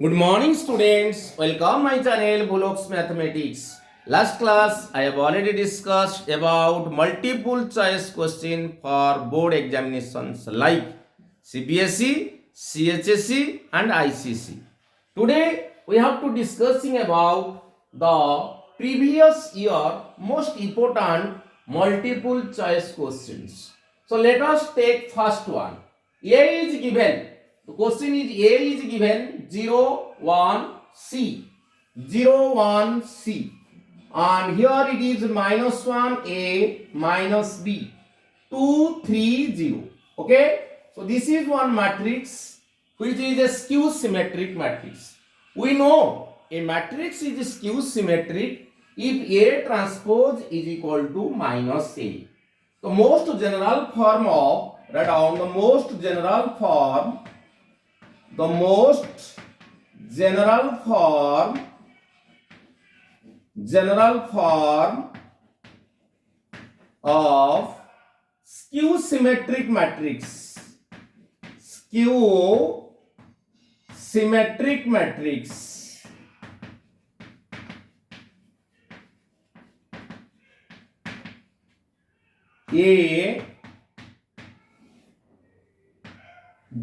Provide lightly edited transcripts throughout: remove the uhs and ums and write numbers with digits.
Good morning, students. Welcome my channel Bhuloks Mathematics. Last class I have already discussed about multiple choice question for board examinations like cbse, chse and icc. Today we have to discussing about the previous year most important multiple choice questions. So let us take first one. A is given. The question is A is given 0, 1, C. 0, 1, C. And here it is minus 1, A, minus B. 2, 3, 0. Okay. So this is one matrix which is a skew symmetric matrix. We know a matrix is skew symmetric if A transpose is equal to minus A. The most general form of, write down the most general form of skew symmetric matrix A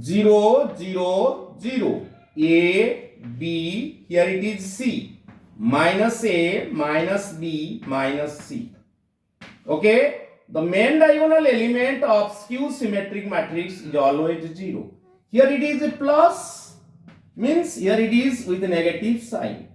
0, 0, 0. A, B, here it is C. Minus A, minus B, minus C. Okay. The main diagonal element of skew symmetric matrix is always 0. Here it is a plus, means here it is with a negative sign.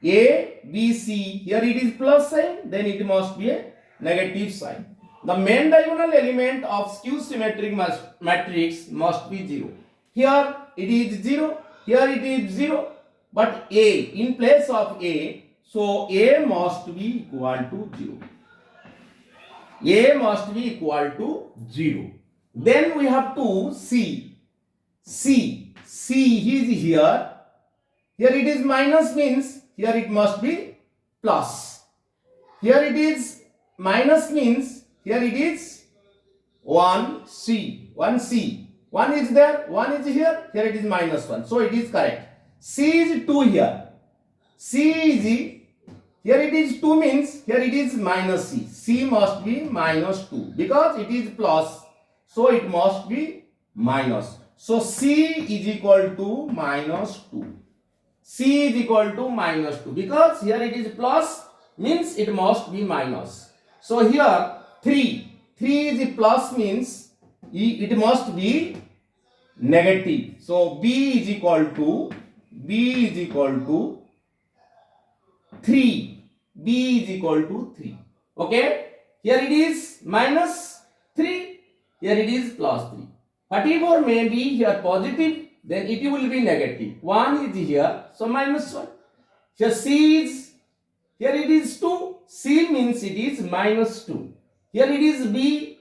A, B, C, here it is plus sign, then it must be a negative sign. The main diagonal element of skew symmetric matrix must be 0. Here it is 0, here it is 0, but A in place of A, so A must be equal to 0. A must be equal to 0. Then we have to C is here. Here it is minus, means here it must be plus. Here it is minus, means here it is 1C. 1 is there, 1 is here it is minus 1. So it is correct. C is 2 here. C is, here it is 2, means here it is minus C. C must be minus 2 because it is plus. So it must be minus. So C is equal to minus 2. C is equal to minus 2 because here it is plus, means it must be minus. So here 3 is plus, means it must be negative. So B is equal to 3. B is equal to 3. Okay. Here it is minus 3. Here it is plus 3. Whatever may be here positive, then it will be negative. 1 is here, so minus 1. Here C is, here it is 2. C means it is minus 2. Here it is B.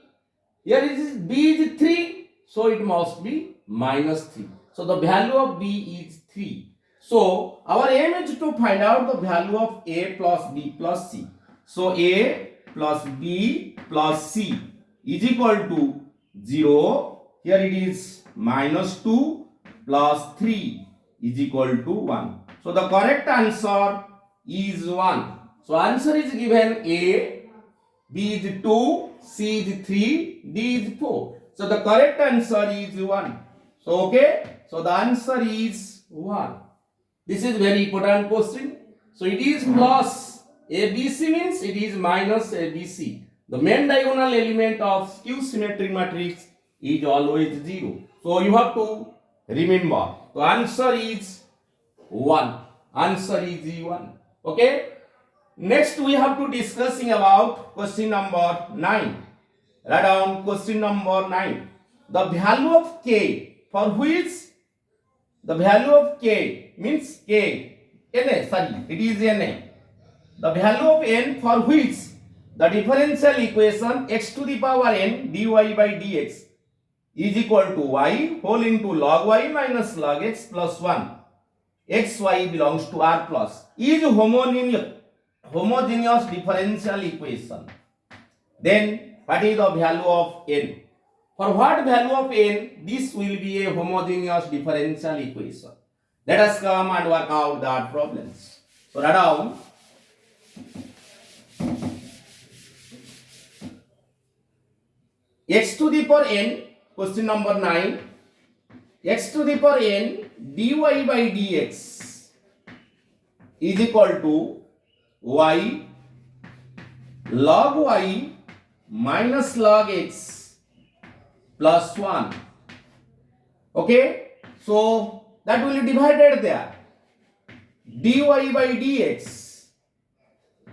Here it is B is 3. So it must be minus 3. So the value of B is 3. So our aim is to find out the value of A plus B plus C. So A plus B plus C is equal to 0. Here it is minus 2 plus 3 is equal to 1. So the correct answer is 1. So answer is given A, B is 2, C is 3, D is 4. So the correct answer is 1. So okay, so the answer is 1. This is very important question. So it is plus ABC, means it is minus ABC. The main diagonal element of skew symmetric matrix is always 0. So you have to remember. The answer is 1. Answer is 1. Okay. Next we have to discussing about question number 9. Write down question number 9. The value of K for which the value of K means K, NA, sorry, it is NA. The value of N for which the differential equation x to the power n dy by dx is equal to y whole into log y minus log x plus 1 xy belongs to R plus is homogeneous differential equation. Then what is the value of n? For what value of n, this will be a homogeneous differential equation. Let us come and work out that problems. So write down x to the power n, question number 9, x to the power n dy by dx is equal to y log y minus log x plus 1. Okay, so that will be divided there. Dy by dx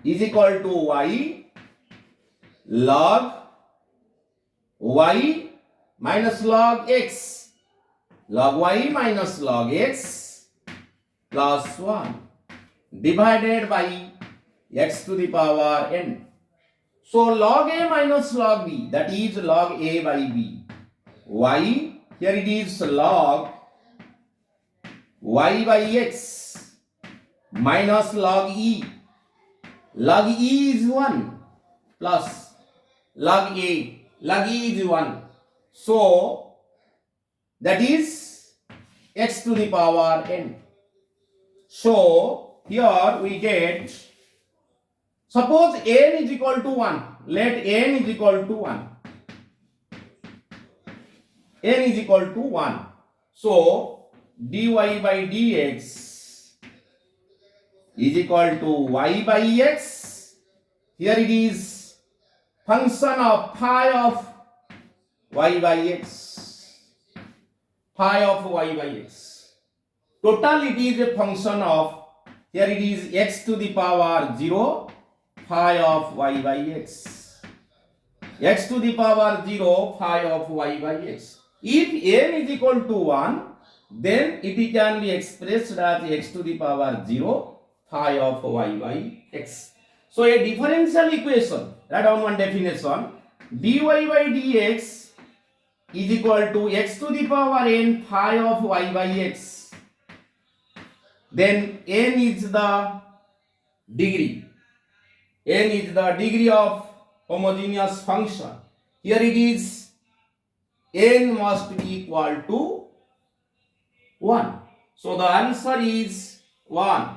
is equal to y log y minus log x, log y minus log x plus 1 divided by x to the power n. So log a minus log b, that is log a by b. Y, here it is log y by x minus log e. Log e is 1 plus log a. Log e is 1. So that is x to the power n. So here we get, suppose n is equal to 1. Let n is equal to 1. N is equal to 1. So dy by dx is equal to y by x. Here it is function of phi of y by x. Phi of y by x. Total it is a function of, here it is x to the power 0, phi of y by x. X to the power 0, phi of y by x. If n is equal to 1, then it can be expressed as x to the power 0, phi of y by x. So a differential equation, write down one definition. Dy by dx is equal to x to the power n phi of y by x. Then n is the degree. N is the degree of homogeneous function. Here it is n must be equal to 1. So the answer is 1.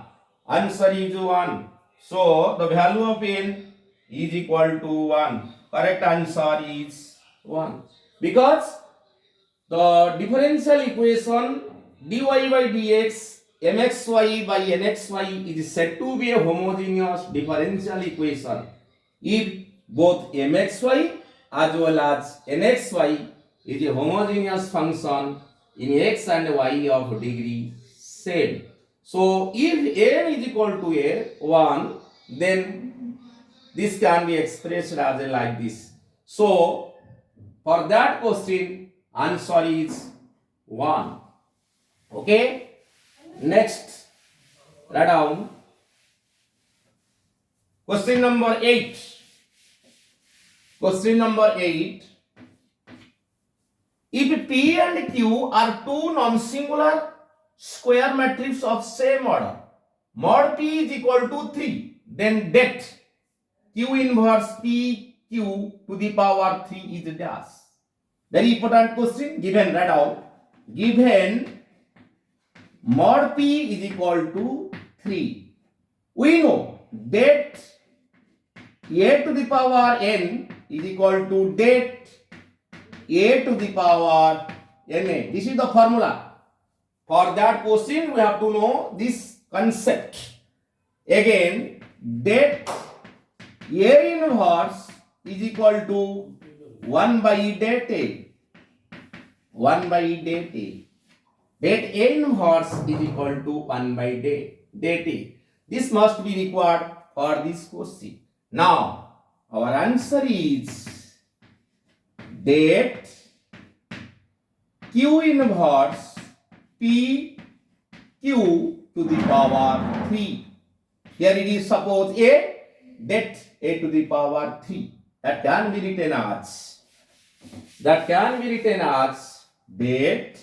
Answer is 1. So the value of n is equal to 1. Correct answer is 1. Because the differential equation dy by dx mxy by nxy is said to be a homogeneous differential equation if both mxy as well as nxy is a homogeneous function in x and y of degree same. So if n is equal to 1, then this can be expressed as like this. So for that question, answer is 1. Okay. Next, write down question number 8. Question number 8. If P and Q are two non-singular square matrices of same order, mod P is equal to 3, then det Q inverse P Q to the power 3 is dash. Very important question. Given, write down. Given mod P is equal to 3. We know that a to the power n is equal to that a to the power na. This is the formula. For that question, we have to know this concept. Again, that a inverse is equal to 1 by that a. 1 by that a. That a inverse is equal to 1 by that a. This must be required for this question. Now, our answer is that Q inverse P Q to the power 3. Here it is suppose a, that a to the power 3. That can be written as that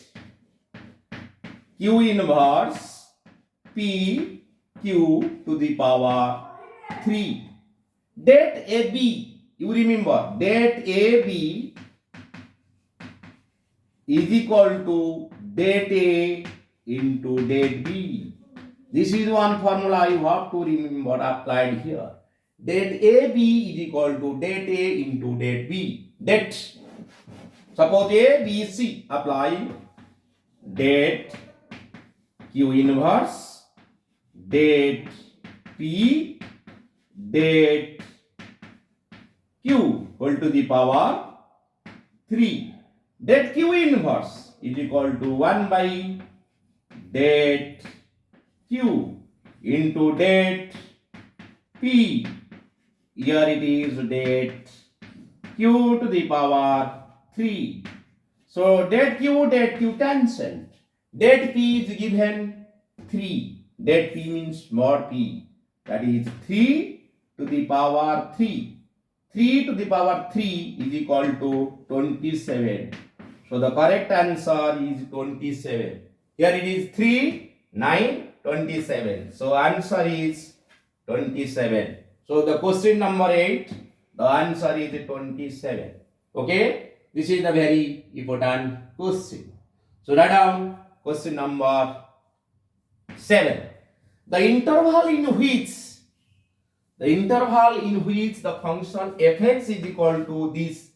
Q inverse P Q to the power 3. That AB, you remember, that AB is equal to that A into det B. This is one formula you have to remember applied here. Det AB is equal to det A into det B. Det. Suppose A, B, C. Apply det Q inverse, det P, det Q whole to the power 3. Det Q inverse is equal to 1 by det Q into det P. Here it is det Q to the power 3. So det Q cancelled. Det P is given 3. Det P means mod P. That is 3 to the power 3. 3 to the power 3 is equal to 27. So the correct answer is 27. Here it is 3, 9, 27. So answer is 27. So the question number 8, the answer is 27. Okay? This is a very important question. So write down question number 7. The interval in which the function fx is equal to this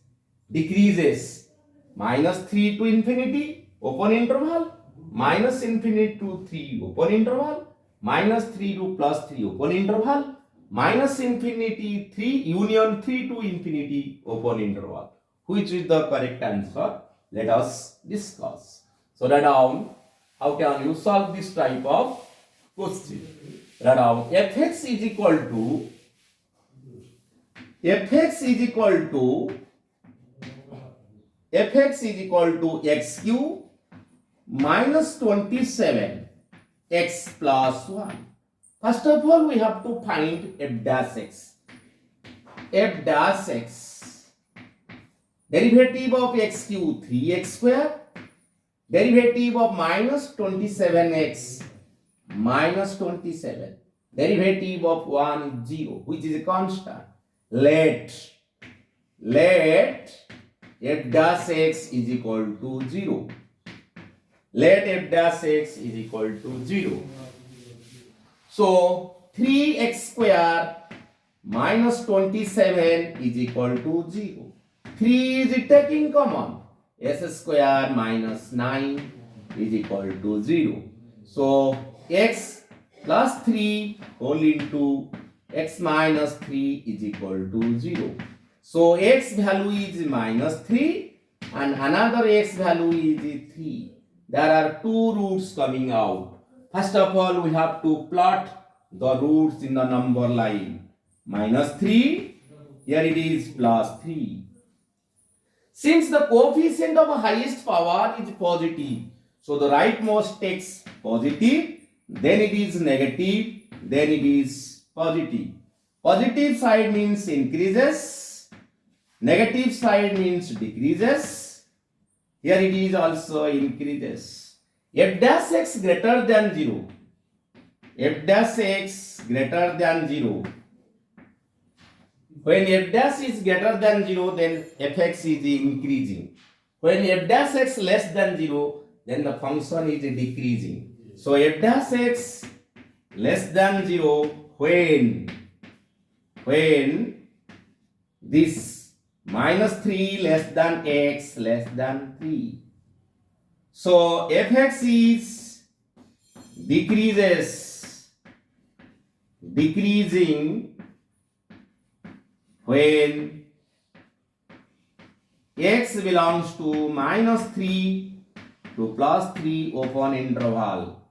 decreases -3 to infinity open interval, minus infinity to 3 open interval, -3 to +3 open interval, minus infinity 3 union 3 to infinity open interval. Which is the correct answer? Let us discuss. So write down how can you solve this type of question. Write down fx is equal to x cube minus 27 x plus 1. First of all, we have to find f dash x. F dash x. Derivative of x cube 3x square. Derivative of minus 27x minus 27. Derivative of 1 is 0, which is a constant. Let f dash x is equal to 0. Let f dash x is equal to 0. So 3x square minus 27 is equal to 0. 3 is taking common. S square minus 9 is equal to 0. So x plus 3 whole into x minus 3 is equal to 0. So x value is minus 3 and another x value is 3. There are two roots coming out. First of all, we have to plot the roots in the number line. Minus 3, here it is plus 3. Since the coefficient of highest power is positive, so the rightmost takes positive, then it is negative, then it is positive. Positive side means increases, negative side means decreases. Here it is also increases. F dash x greater than 0. F dash x greater than 0. When f dash is greater than 0, then fx is increasing. When f dash x less than 0, then the function is decreasing. So f dash x less than 0 when this minus 3 less than x less than 3. So fx is decreasing when x belongs to minus 3 to plus 3 open interval.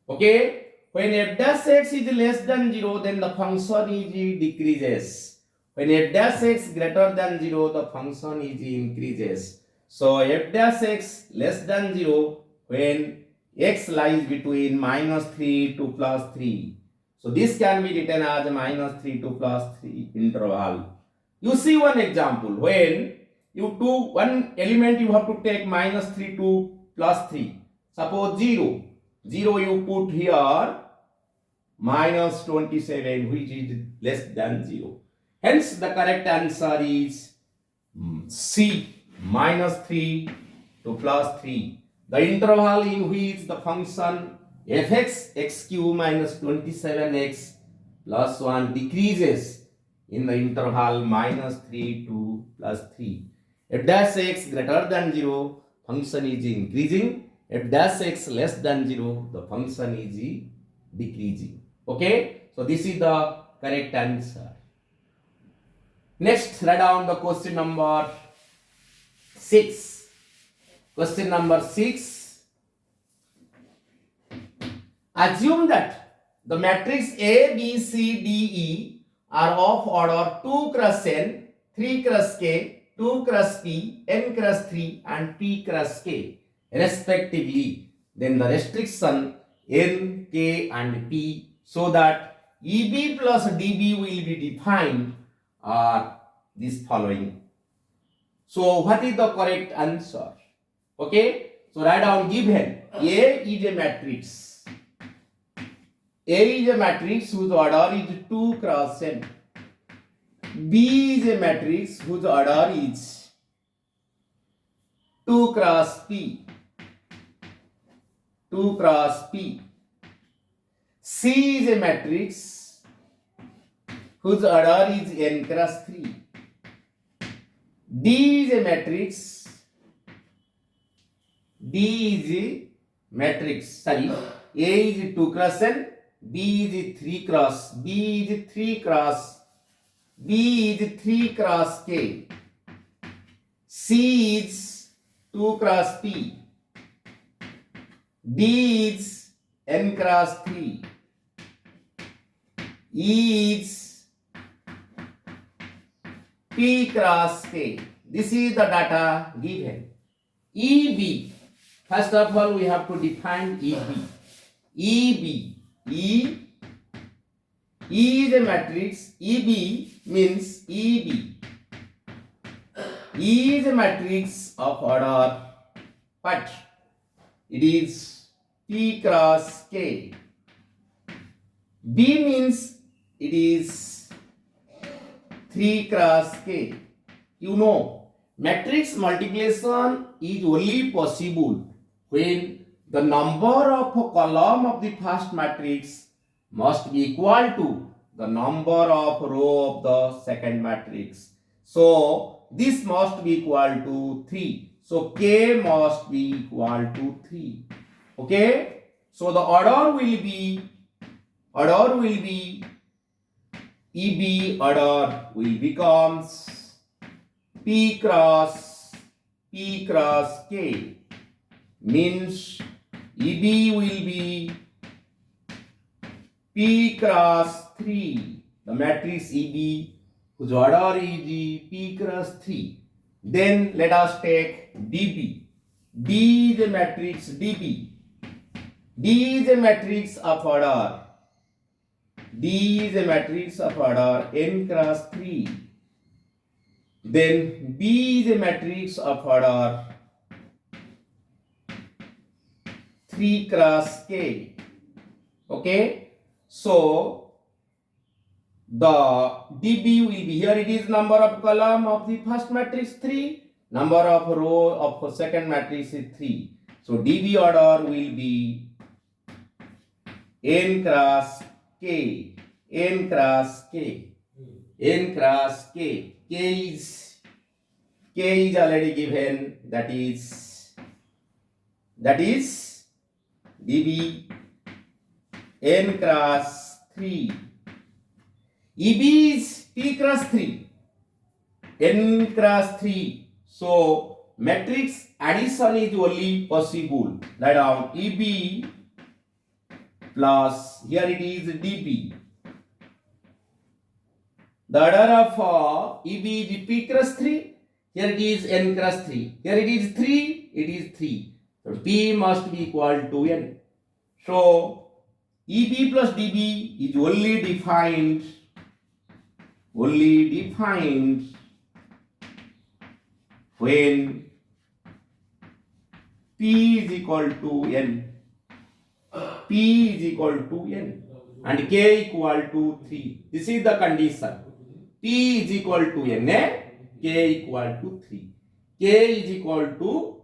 Okay? When f dash x is less than 0, then the function is decreases. When f dash x greater than 0, the function is increases. So f dash x less than 0 when x lies between minus 3 to plus 3. So this can be written as minus 3 to plus 3 interval. You see one example. When you do one element, you have to take minus 3 to plus 3. Suppose 0. 0 you put here minus 27, which is less than 0. Hence the correct answer is C, minus 3 to plus 3. the interval in which the function fx x cube minus 27x plus 1 decreases in the interval minus 3 to plus 3. F dash x greater than 0, function is increasing. F dash x less than 0, the function is decreasing. Okay, so this is the correct answer. Next, write down the question number 6. Question number 6. Assume that the matrix A, B, C, D, E are of order 2 cross n, 3 cross k, 2 cross p, n cross 3 and p cross k respectively. Then the restriction n, k and p so that EB plus DB will be defined are this following. So what is the correct answer? Okay, so write down given A is a matrix. A is a matrix whose order is 2 cross n. B is a matrix whose order is 2 cross p. 2 cross p. C is a matrix whose order is n cross 3. D is a matrix. Sorry, A is 2 cross n, B is 3 cross, B is 3 cross, B is 3 cross K, C is 2 cross P, D is n cross 3, E is P cross K. This is the data given. EB. First of all, we have to define EB. E is a matrix. EB means EB. E is a matrix of order, but it is P cross K. B means it is 3 cross K. You know, matrix multiplication is only possible when the number of column of the first matrix must be equal to the number of row of the second matrix. So this must be equal to 3. So K must be equal to 3. Okay. So the order will be EB order will becomes P cross K, means EB will be P cross 3, the matrix EB whose order is P cross 3. Then let us take DB. D is a matrix DB. D is a matrix of order. D is a matrix of order n cross 3. Then B is a matrix of order 3 cross K. Okay. So the DB will be, here it is number of column of the first matrix 3. Number of row of second matrix is 3. So DB order will be n cross K. N cross K. N cross K. K is already given, that is DB n cross 3. EB is P cross 3. N cross 3. So matrix addition is only possible. Write down EB plus, here it is DB. The order of EB is P cross 3. Here it is n cross 3. Here it is 3. It is 3. So P must be equal to n. So EB plus DB is only defined when P is equal to n. P is equal to n and K equal to 3. This is the condition. P is equal to n, K equal to 3. K is equal to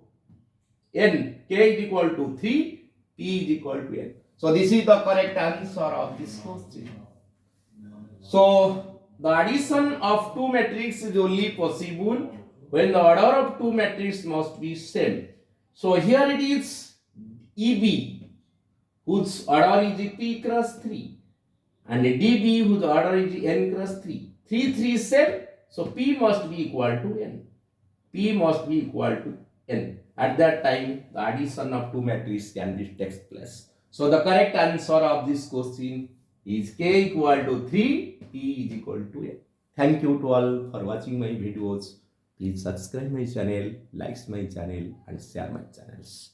n, k is equal to 3, p is equal to n. So this is the correct answer of this question. So the addition of two matrices is only possible when the order of two matrices must be same. So here it is EB whose order is P cross 3 and DB whose order is n cross 3. 3 3 is same, so P must be equal to n. P must be equal to n. At that time, the addition of two matrices can be takes place. So the correct answer of this question is k equal to 3, p is equal to n. Thank you to all for watching my videos. Please subscribe my channel, like my channel and share my channels.